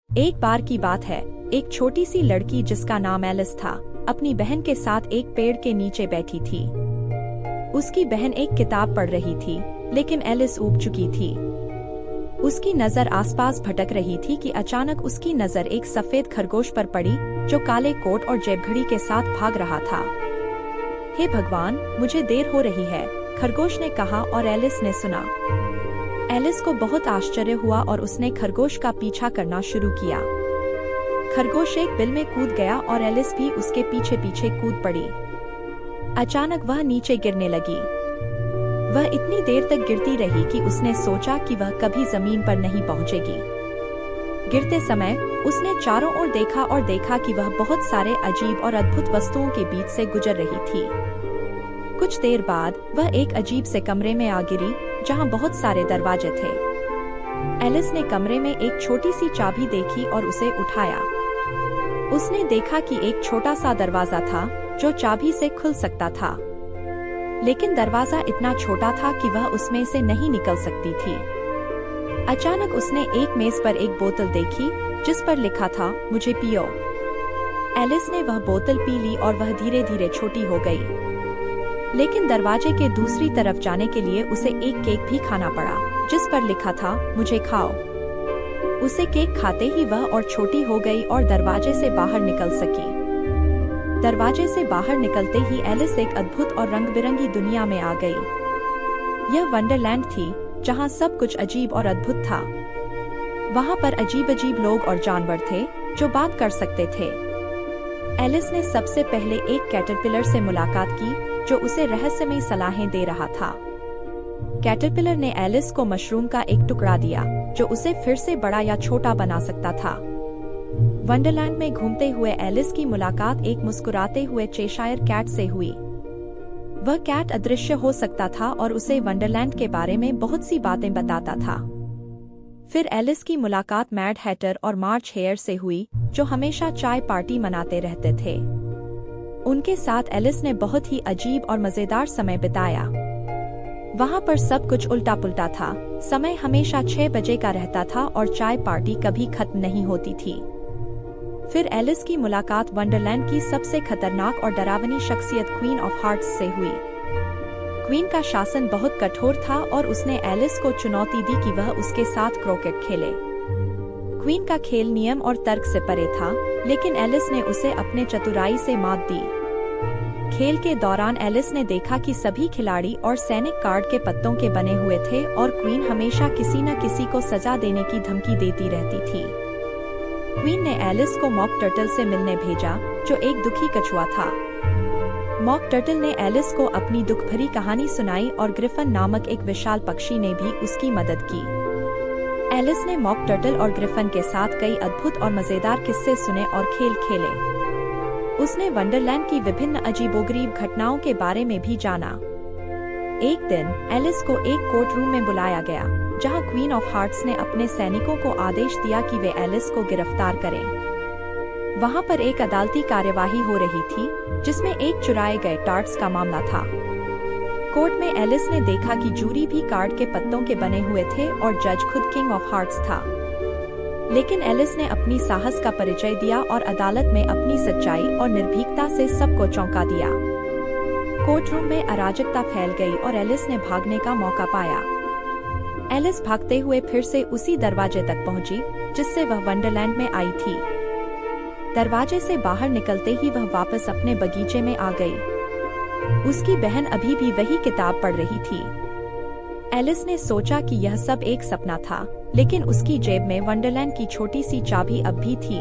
एक बार की बात है, एक छोटी सी लड़की जिसका नाम एलिस था, अपनी बहन के साथ एक पेड़ के नीचे बैठी थी। उसकी बहन एक किताब पढ़ रही थी, लेकिन एलिस ऊब चुकी थी। उसकी नजर आसपास भटक रही थी कि अचानक उसकी नजर एक सफेद खरगोश पर पड़ी, जो काले कोट और जेबघड़ी के साथ भाग रहा था। हे भगवान, मुझे देर हो रही है, खरगोश ने कहा और एलिस ने सुना। एलिस को बहुत आश्चर्य हुआ और उसने खरगोश का पीछा करना शुरू किया। खरगोश एक बिल में कूद गया और एलिस भी उसके पीछे पीछे कूद पड़ी। अचानक वह नीचे गिरने लगी। वह इतनी देर तक गिरती रही कि उसने सोचा कि वह कभी जमीन पर नहीं पहुंचेगी। गिरते समय उसने चारों ओर देखा और देखा कि वह बहुत सारे अजीब और अद्भुत वस्तुओं के बीच से गुजर रही थी। कुछ देर बाद वह एक अजीब से कमरे में आ गिरी, जहां बहुत सारे दरवाजे थे। एलिस ने कमरे में एक छोटी सी चाबी देखी और उसे उठाया। उसने देखा कि एक छोटा सा दरवाजा था जो चाबी से खुल सकता था, लेकिन दरवाजा इतना छोटा था कि वह उसमें से नहीं निकल सकती थी। अचानक उसने एक मेज पर एक बोतल देखी जिस पर लिखा था, मुझे पियो। एलिस ने वह बोतल पी ली और वह धीरे धीरे छोटी हो गई। लेकिन दरवाजे के दूसरी तरफ जाने के लिए उसे एक केक भी खाना पड़ा, जिस पर लिखा था, मुझे खाओ। उसे केक खाते ही वह और छोटी हो गई और दरवाजे से बाहर निकल सकी। दरवाजे से बाहर निकलते ही एलिस एक अद्भुत और रंग बिरंगी दुनिया में आ गई। यह वंडरलैंड थी, जहां सब कुछ अजीब और अद्भुत था। वहां पर अजीब अजीब लोग और जानवर थे जो बात कर सकते थे। एलिस ने सबसे पहले एक कैटरपिलर से मुलाकात की, जो उसे रहस्यमयी सलाहें दे रहा था। कैटरपिलर ने एलिस को मशरूम का एक टुकड़ा दिया, जो उसे फिर से बड़ा या छोटा बना सकता था। वंडरलैंड में घूमते हुए एलिस की मुलाकात एक मुस्कुराते हुए चेशायर कैट से हुई। वह कैट अदृश्य हो सकता था और उसे वंडरलैंड के बारे में बहुत सी बातें बताता था। फिर एलिस की मुलाकात मैड हैटर और मार्च हेयर से हुई, जो हमेशा चाय पार्टी मनाते रहते थे। उनके साथ एलिस ने बहुत ही अजीब और मजेदार समय बिताया। वहां पर सब कुछ उल्टा पुल्टा था। समय हमेशा 6 बजे का रहता था और चाय पार्टी कभी खत्म नहीं होती थी। फिर एलिस की मुलाकात वंडरलैंड की सबसे खतरनाक और डरावनी शख्सियत क्वीन ऑफ हार्ट्स से हुई। क्वीन का शासन बहुत कठोर था और उसने एलिस को चुनौती दी कि वह उसके साथ क्रिकेट खेले। क्वीन का खेल नियम और तर्क से परे था, लेकिन एलिस ने उसे अपने चतुराई से मात दी। खेल के दौरान एलिस ने देखा कि सभी खिलाड़ी और सैनिक कार्ड के पत्तों के बने हुए थे और क्वीन हमेशा किसी न किसी को सजा देने की धमकी देती रहती थी। क्वीन ने एलिस को मॉक टर्टल से मिलने भेजा, जो एक दुखी कछुआ था। मॉक टर्टल ने एलिस को अपनी दुख भरी कहानी सुनाई और ग्रिफन नामक एक विशाल पक्षी ने भी उसकी मदद की। एलिस ने मॉक टर्टल और ग्रिफन के साथ कई अद्भुत और मजेदार किस्से सुने और खेल खेले। उसने वंडरलैंड की विभिन्न अजीबोगरीब घटनाओं के बारे में भी जाना। एक दिन एलिस को एक कोर्ट रूम में बुलाया गया, जहां क्वीन ऑफ हार्ट्स ने अपने सैनिकों को आदेश दिया कि वे एलिस को गिरफ्तार करें। वहां पर एक अदालती कार्यवाही हो रही थी, जिसमें एक चुराए गए टार्ट्स का मामला था। कोर्ट में एलिस ने देखा कि जूरी भी कार्ड के पत्तों के बने हुए थे और जज खुद किंग ऑफ हार्ट्स था। लेकिन एलिस ने अपनी साहस का परिचय दिया और अदालत में अपनी सच्चाई और निर्भीकता से सबको चौंका दिया। कोर्ट रूम में अराजकता फैल गई और एलिस ने भागने का मौका पाया। एलिस भागते हुए फिर से उसी दरवाजे तक पहुंची, जिससे वह वंडरलैंड में आई थी। दरवाजे से बाहर निकलते ही वह वापस अपने बगीचे में आ गई। उसकी बहन अभी भी वही किताब पढ़ रही थी। एलिस ने सोचा कि यह सब एक सपना था, लेकिन उसकी जेब में वंडरलैंड की छोटी सी चाबी अब भी थी।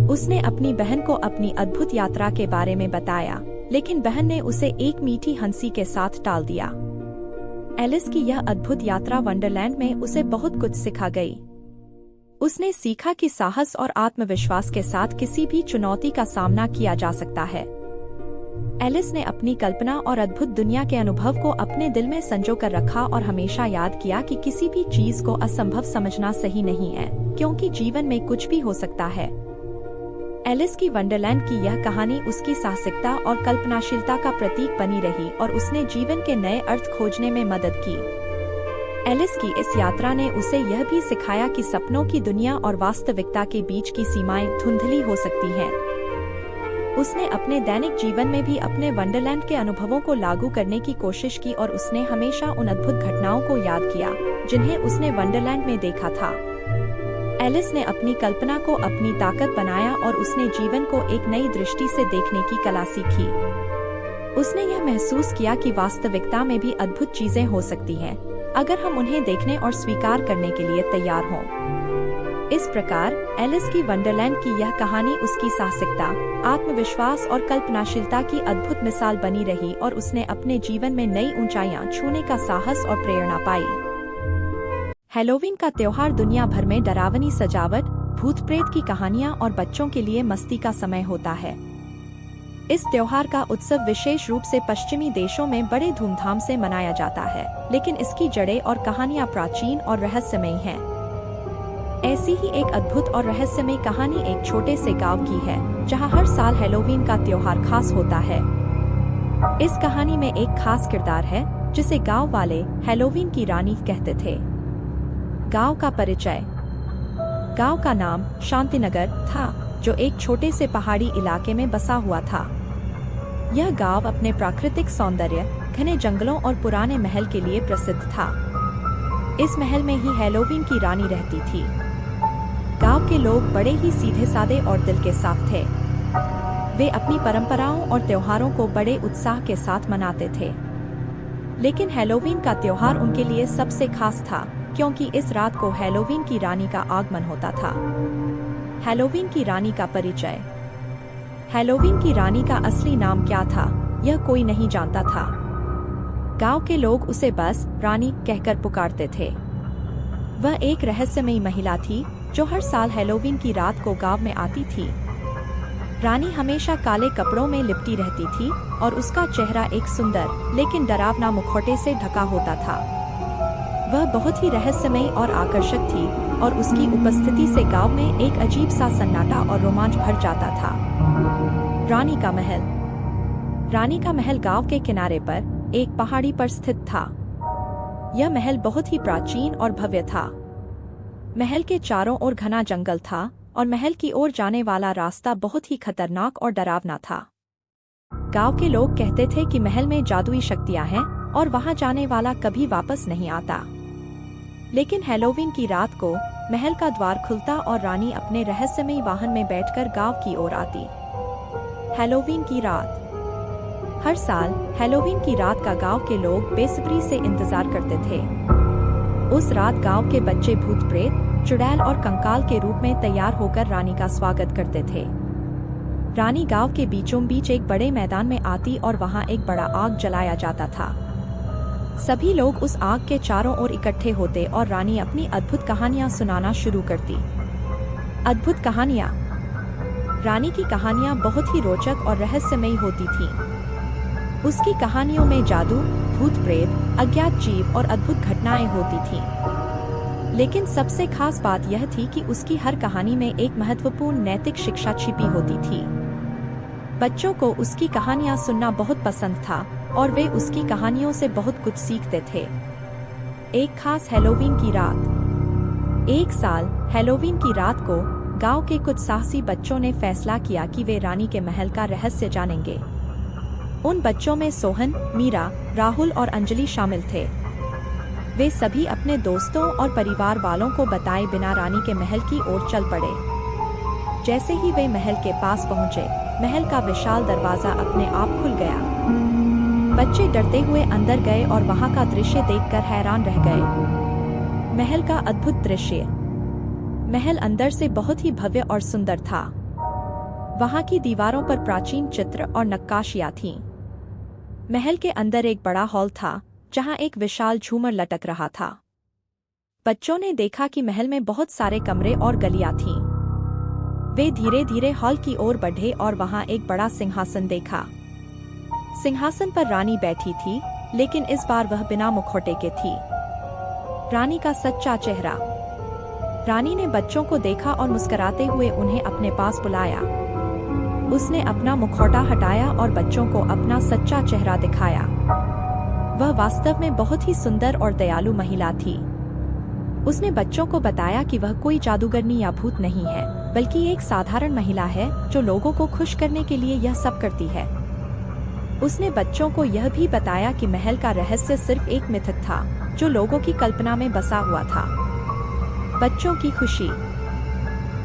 उसने अपनी बहन को अपनी अद्भुत यात्रा के बारे में बताया, लेकिन बहन ने उसे एक मीठी हंसी के साथ टाल दिया। एलिस की यह अद्भुत यात्रा वंडरलैंड में उसे बहुत कुछ सिखा गई। उसने सीखा कि साहस और आत्मविश्वास के साथ किसी भी चुनौती का सामना किया जा सकता है। एलिस ने अपनी कल्पना और अद्भुत दुनिया के अनुभव को अपने दिल में संजो कर रखा और हमेशा याद किया कि किसी भी चीज को असंभव समझना सही नहीं है, क्योंकि जीवन में कुछ भी हो सकता है। एलिस की वंडरलैंड की यह कहानी उसकी साहसिकता और कल्पनाशीलता का प्रतीक बनी रही और उसने जीवन के नए अर्थ खोजने में मदद की। एलिस की इस यात्रा ने उसे यह भी सिखाया कि सपनों की दुनिया और वास्तविकता के बीच की सीमाएं धुंधली हो सकती हैं। उसने अपने दैनिक जीवन में भी अपने वंडरलैंड के अनुभवों को लागू करने की कोशिश की और उसने हमेशा उन अद्भुत घटनाओं को याद किया जिन्हें उसने वंडरलैंड में देखा था। एलिस ने अपनी कल्पना को अपनी ताकत बनाया और उसने जीवन को एक नई दृष्टि से देखने की कला सीखी। उसने यह महसूस किया कि वास्तविकता में भी अद्भुत चीजें हो सकती हैं, अगर हम उन्हें देखने और स्वीकार करने के लिए तैयार हों। इस प्रकार एलिस की वंडरलैंड की यह कहानी उसकी साहसिकता, आत्मविश्वास और कल्पनाशीलता की अद्भुत मिसाल बनी रही और उसने अपने जीवन में नई ऊंचाइयां छूने का साहस और प्रेरणा पाई। हैलोवीन का त्योहार दुनिया भर में डरावनी सजावट, भूत प्रेत की कहानियां और बच्चों के लिए मस्ती का समय होता है। इस त्योहार का उत्सव विशेष रूप से पश्चिमी देशों में बड़े धूमधाम से मनाया जाता है, लेकिन इसकी जड़ें और कहानियां प्राचीन और रहस्यमयी हैं। ऐसी ही एक अद्भुत और रहस्यमयी कहानी एक छोटे से गांव की है, जहां हर साल हैलोवीन का त्योहार खास होता है। इस कहानी में एक खास किरदार है जिसे गांव वाले हैलोवीन की रानी कहते थे। गांव का परिचय। गांव का नाम शांतिनगर था, जो एक छोटे से पहाड़ी इलाके में बसा हुआ था। यह गांव अपने प्राकृतिक सौंदर्य, घने जंगलों और पुराने महल के लिए प्रसिद्ध था। इस महल में ही हैलोवीन की रानी रहती थी। गांव के लोग बड़े ही सीधे सादे और दिल के साफ थे। वे अपनी परंपराओं और त्योहारों को बड़े उत्साह के साथ मनाते थे। लेकिन हैलोवीन का त्योहार उनके लिए सबसे खास था, क्योंकि इस रात को हैलोवीन की रानी का आगमन होता था। हैलोवीन की रानी का परिचय। हैलोवीन की रानी का असली नाम क्या था, यह कोई नहीं जानता था। गांव के लोग उसे बस रानी कहकर पुकारते थे। वह एक रहस्यमयी महिला थी जो हर साल हैलोवीन की रात को गांव में आती थी। रानी हमेशा काले कपड़ों में लिपटी रहती थी और उसका चेहरा एक सुंदर लेकिन डरावना मुखौटे से ढका होता था। वह बहुत ही रहस्यमयी और आकर्षक थी और उसकी उपस्थिति से गांव में एक अजीब सा सन्नाटा और रोमांच भर जाता था। रानी का महल। रानी का महल गांव के किनारे पर एक पहाड़ी पर स्थित था। यह महल बहुत ही प्राचीन और भव्य था। महल के चारों ओर घना जंगल था और महल की ओर जाने वाला रास्ता बहुत ही खतरनाक और डरावना था। गांव के लोग कहते थे कि महल में जादुई शक्तियां हैं और वहां जाने वाला कभी वापस नहीं आता। लेकिन हैलोवीन की रात को महल का द्वार खुलता और रानी अपने रहस्यमयी वाहन में बैठकर गांव की ओर आती। हैलोवीन की रात। हर साल हैलोवीन की रात का गांव के लोग बेसब्री से इंतजार करते थे। उस रात गांव के बच्चे भूत प्रेत, चुड़ैल और कंकाल के रूप में तैयार होकर रानी का स्वागत करते थे। रानी गांव के बीचों बीच एक बड़े मैदान में आती और वहां एक बड़ा आग जलाया जाता था। सभी लोग उस आग के चारों ओर इकट्ठे होते और रानी अपनी अद्भुत कहानियां सुनाना शुरू करती। अद्भुत कहानियां। रानी की कहानियां बहुत ही रोचक और रहस्यमयी होती थीं। उसकी कहानियों में जादू, भूत प्रेत, अज्ञात जीव और अद्भुत घटनाएं होती थीं। लेकिन सबसे खास बात यह थी कि उसकी हर कहानी में एक महत्वपूर्ण नैतिक शिक्षा छिपी होती थी। बच्चों को उसकी कहानियां सुनना बहुत पसंद था और वे उसकी कहानियों से बहुत कुछ सीखते थे। एक खास हैलोवीन की रात। एक साल हैलोवीन की रात को गांव के कुछ साहसी बच्चों ने फैसला किया कि वे रानी के महल का रहस्य जानेंगे। उन बच्चों में सोहन, मीरा, राहुल और अंजलि शामिल थे। वे सभी अपने दोस्तों और परिवार वालों को बताए बिना रानी के महल की ओर चल पड़े। जैसे ही वे महल के पास पहुंचे, महल का विशाल दरवाजा अपने आप खुल गया। बच्चे डरते हुए अंदर गए और वहां का दृश्य देखकर हैरान रह गए। महल का अद्भुत दृश्य। महल अंदर से बहुत ही भव्य और सुंदर था। वहां की दीवारों पर प्राचीन चित्र और नक्काशियां थीं। महल के अंदर एक बड़ा हॉल था, जहां एक विशाल झूमर लटक रहा था। बच्चों ने देखा कि महल में बहुत सारे कमरे और गलियां थीं। वे धीरे धीरे हॉल की ओर बढ़े और वहां एक बड़ा सिंहासन देखा। सिंहासन पर रानी बैठी थी, लेकिन इस बार वह बिना मुखौटे के थी। रानी का सच्चा चेहरा। रानी ने बच्चों को देखा और मुस्कुराते हुए उन्हें अपने पास बुलाया। उसने अपना मुखौटा हटाया और बच्चों को अपना सच्चा चेहरा दिखाया। वह वास्तव में बहुत ही सुंदर और दयालु महिला थी। उसने बच्चों को बताया कि वह कोई जादूगरनी या भूत नहीं है, बल्कि एक साधारण महिला है जो लोगों को खुश करने के लिए यह सब करती है। उसने बच्चों को यह भी बताया कि महल का रहस्य सिर्फ एक मिथक था जो लोगों की कल्पना में बसा हुआ था। बच्चों की खुशी।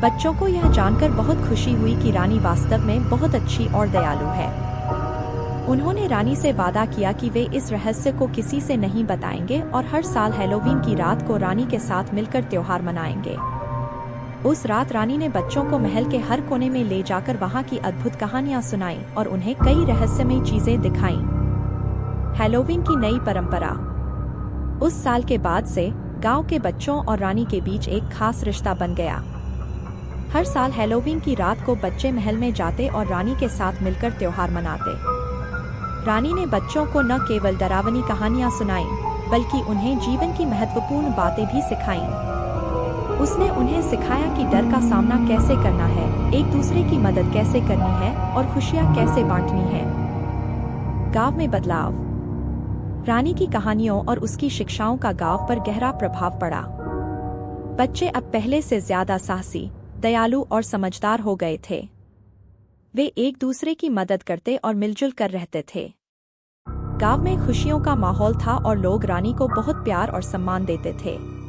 बच्चों को यह जानकर बहुत खुशी हुई कि रानी वास्तव में बहुत अच्छी और दयालु है। उन्होंने रानी से वादा किया कि वे इस रहस्य को किसी से नहीं बताएंगे और हर साल हैलोवीन की रात को रानी के साथ मिलकर त्योहार मनाएंगे। उस रात रानी ने बच्चों को महल के हर कोने में ले जाकर वहां की अद्भुत कहानियां सुनाई और उन्हें कई रहस्यमयी चीजें दिखाईं। हैलोवीन की नई परंपरा। उस साल के बाद से गांव के बच्चों और रानी के बीच एक खास रिश्ता बन गया। हर साल हैलोवीन की रात को बच्चे महल में जाते और रानी के साथ मिलकर त्योहार मनाते। रानी ने बच्चों को न केवल डरावनी कहानियां सुनाई, बल्कि उन्हें जीवन की महत्वपूर्ण बातें भी सिखाईं। उसने उन्हें सिखाया कि डर का सामना कैसे करना है, एक दूसरे की मदद कैसे करनी है और खुशियां कैसे बांटनी है। गांव में बदलाव। रानी की कहानियों और उसकी शिक्षाओं का गांव पर गहरा प्रभाव पड़ा। बच्चे अब पहले से ज्यादा साहसी, दयालु और समझदार हो गए थे। वे एक दूसरे की मदद करते और मिलजुल कर रहते थे। गांव में खुशियों का माहौल था और लोग रानी को बहुत प्यार और सम्मान देते थे।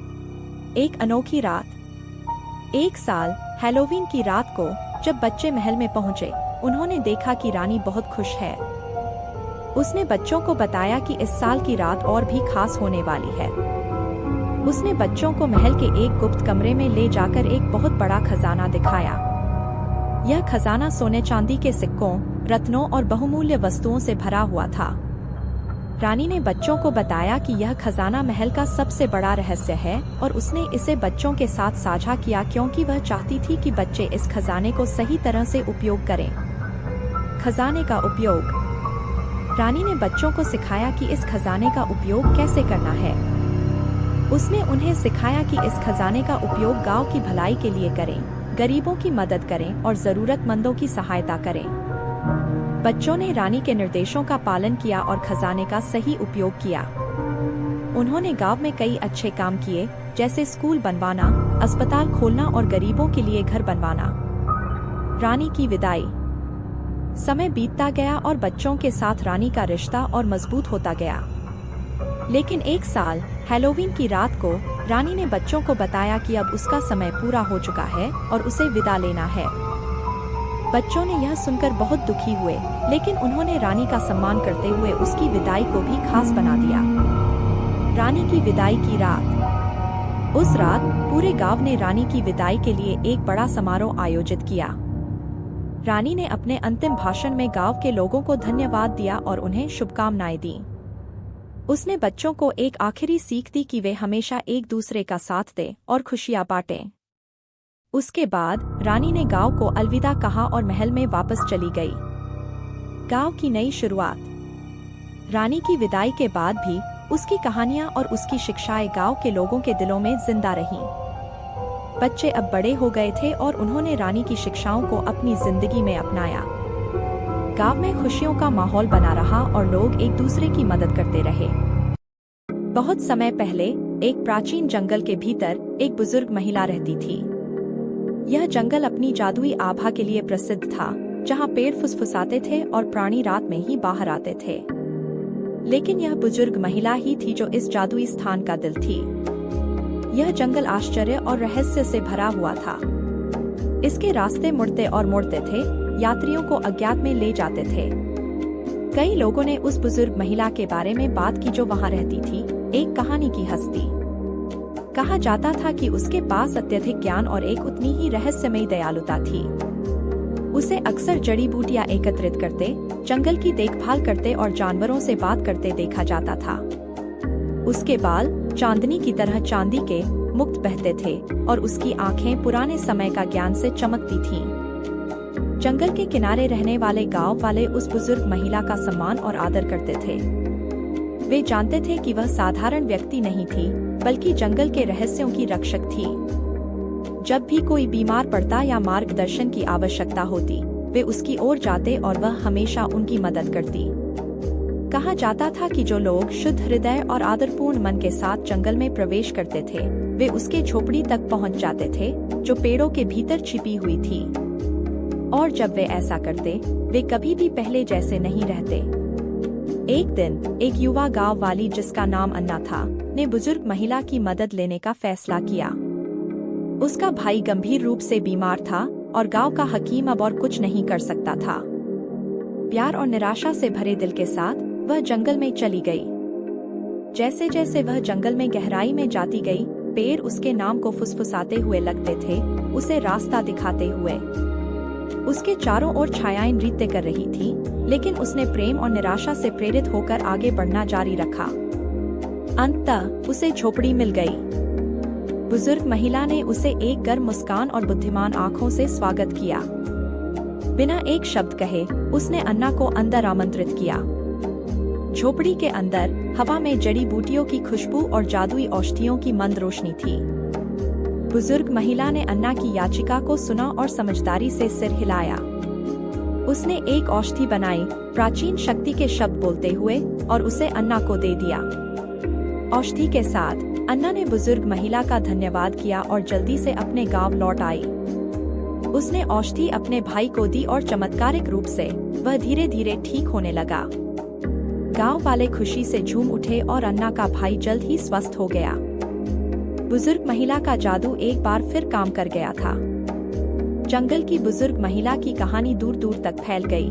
एक अनोखी रात। एक साल हैलोवीन की रात को जब बच्चे महल में पहुंचे, उन्होंने देखा कि रानी बहुत खुश है। उसने बच्चों को बताया कि इस साल की रात और भी खास होने वाली है। उसने बच्चों को महल के एक गुप्त कमरे में ले जाकर एक बहुत बड़ा खजाना दिखाया। यह खजाना सोने चांदी के सिक्कों, रत्नों और बहुमूल्य वस्तुओं से भरा हुआ था। रानी ने बच्चों को बताया कि यह खजाना महल का सबसे बड़ा रहस्य है और उसने इसे बच्चों के साथ साझा किया क्योंकि वह चाहती थी कि बच्चे इस खजाने को सही तरह से उपयोग करें। खजाने का उपयोग। रानी ने बच्चों को सिखाया कि इस खजाने का उपयोग कैसे करना है। उसने उन्हें सिखाया कि इस खजाने का उपयोग गांव की भलाई के लिए करें, गरीबों की मदद करें और जरूरतमंदों की सहायता करें। बच्चों ने रानी के निर्देशों का पालन किया और खजाने का सही उपयोग किया। उन्होंने गांव में कई अच्छे काम किए, जैसे स्कूल बनवाना, अस्पताल खोलना और गरीबों के लिए घर बनवाना। रानी की विदाई। समय बीतता गया और बच्चों के साथ रानी का रिश्ता और मजबूत होता गया। लेकिन एक साल हैलोवीन की रात को रानी ने बच्चों को बताया कि अब उसका समय पूरा हो चुका है और उसे विदा लेना है। बच्चों ने यह सुनकर बहुत दुखी हुए, लेकिन उन्होंने रानी का सम्मान करते हुए उसकी विदाई को भी खास बना दिया। रानी की विदाई की रात। उस रात पूरे गांव ने रानी की विदाई के लिए एक बड़ा समारोह आयोजित किया। रानी ने अपने अंतिम भाषण में गांव के लोगों को धन्यवाद दिया और उन्हें शुभकामनाएं दी। उसने बच्चों को एक आखिरी सीख दी कि वे हमेशा एक दूसरे का साथ दें और खुशियां बांटें। उसके बाद रानी ने गांव को अलविदा कहा और महल में वापस चली गई। गांव की नई शुरुआत। रानी की विदाई के बाद भी उसकी कहानियां और उसकी शिक्षाएं गांव के लोगों के दिलों में जिंदा रहीं। बच्चे अब बड़े हो गए थे और उन्होंने रानी की शिक्षाओं को अपनी जिंदगी में अपनाया। गांव में खुशियों का माहौल बना रहा और लोग एक दूसरे की मदद करते रहे। बहुत समय पहले एक प्राचीन जंगल के भीतर एक बुजुर्ग महिला रहती थी। यह जंगल अपनी जादुई आभा के लिए प्रसिद्ध था, जहां पेड़ फुसफुसाते थे और प्राणी रात में ही बाहर आते थे। लेकिन यह बुजुर्ग महिला ही थी जो इस जादुई स्थान का दिल थी। यह जंगल आश्चर्य और रहस्य से भरा हुआ था। इसके रास्ते मुड़ते और मोड़ते थे, यात्रियों को अज्ञात में ले जाते थे। कई लोगों ने उस बुजुर्ग महिला के बारे में बात की जो वहां रहती थी, एक कहानी की हस्ती। कहा जाता था कि उसके पास अत्यधिक ज्ञान और एक उतनी ही रहस्यमयी दयालुता थी। उसे अक्सर जड़ी बूटियां एकत्रित करते, जंगल की देखभाल करते और जानवरों से बात करते देखा जाता था। उसके बाल चांदनी की तरह चांदी के मुक्त बहते थे और उसकी आंखें पुराने समय का ज्ञान से चमकती थीं। जंगल के किनारे रहने वाले गांव वाले उस बुजुर्ग महिला का सम्मान और आदर करते थे। वे जानते थे कि वह साधारण व्यक्ति नहीं थी, बल्कि जंगल के रहस्यों की रक्षक थी। जब भी कोई बीमार पड़ता या मार्गदर्शन की आवश्यकता होती, वे उसकी ओर जाते और वह हमेशा उनकी मदद करती। कहा जाता था कि जो लोग शुद्ध हृदय और आदरपूर्ण मन के साथ जंगल में प्रवेश करते थे वे उसके झोपड़ी तक पहुंच जाते थे जो पेड़ों के भीतर छिपी हुई थी। और जब वे ऐसा करते वे कभी भी पहले जैसे नहीं रहते। एक दिन एक युवा गांव वाली जिसका नाम अन्ना था ने बुजुर्ग महिला की मदद लेने का फैसला किया। उसका भाई गंभीर रूप से बीमार था और गांव का हकीम अब और कुछ नहीं कर सकता था। प्यार और निराशा से भरे दिल के साथ वह जंगल में चली गई। जैसे जैसे वह जंगल में गहराई में जाती गई पेड़ उसके नाम को फुसफुसाते हुए लगते थे, उसे रास्ता दिखाते हुए। उसके चारों ओर छायाएं नृत्य कर रही थी, लेकिन उसने प्रेम और निराशा से प्रेरित होकर आगे बढ़ना जारी रखा। अंततः उसे झोपड़ी मिल गई। बुजुर्ग महिला ने उसे एक गर्म मुस्कान और बुद्धिमान आंखों से स्वागत किया। बिना एक शब्द कहे उसने अन्ना को अंदर आमंत्रित किया। झोपड़ी के अंदर हवा में जड़ी बूटियों की खुशबू और जादुई औषधियों की मंद रोशनी थी। बुजुर्ग महिला ने अन्ना की याचिका को सुना और समझदारी से सिर हिलाया। उसने एक औषधि बनाई, प्राचीन शक्ति के शब्द बोलते हुए, और उसे अन्ना को दे दिया। औषधि के साथ अन्ना ने बुजुर्ग महिला का धन्यवाद किया और जल्दी से अपने गांव लौट आई। उसने औषधि अपने भाई को दी और चमत्कारिक रूप से वह धीरे धीरे ठीक होने लगा। गांव वाले खुशी से झूम उठे और अन्ना का भाई जल्द ही स्वस्थ हो गया। बुजुर्ग महिला का जादू एक बार फिर काम कर गया था। जंगल की बुजुर्ग महिला की कहानी दूर दूर तक फैल गई।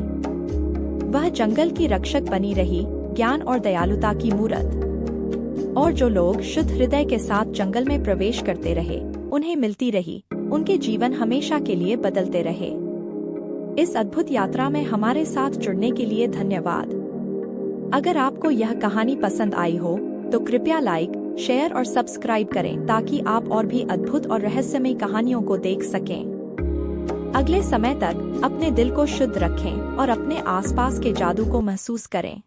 वह जंगल की रक्षक बनी रही, ज्ञान और दयालुता की मूरत। और जो लोग शुद्ध हृदय के साथ जंगल में प्रवेश करते रहे, उन्हें मिलती रही, उनके जीवन हमेशा के लिए बदलते रहे। इस अद्भुत यात्रा में हमारे साथ जुड़ने के लिए धन्यवाद। अगर आपको यह कहानी पसंद आई हो तो कृपया लाइक, शेयर और सब्सक्राइब करें ताकि आप और भी अद्भुत और रहस्यमय कहानियों को देख सकें। अगले समय तक अपने दिल को शुद्ध रखें और अपने आसपास के जादू को महसूस करें।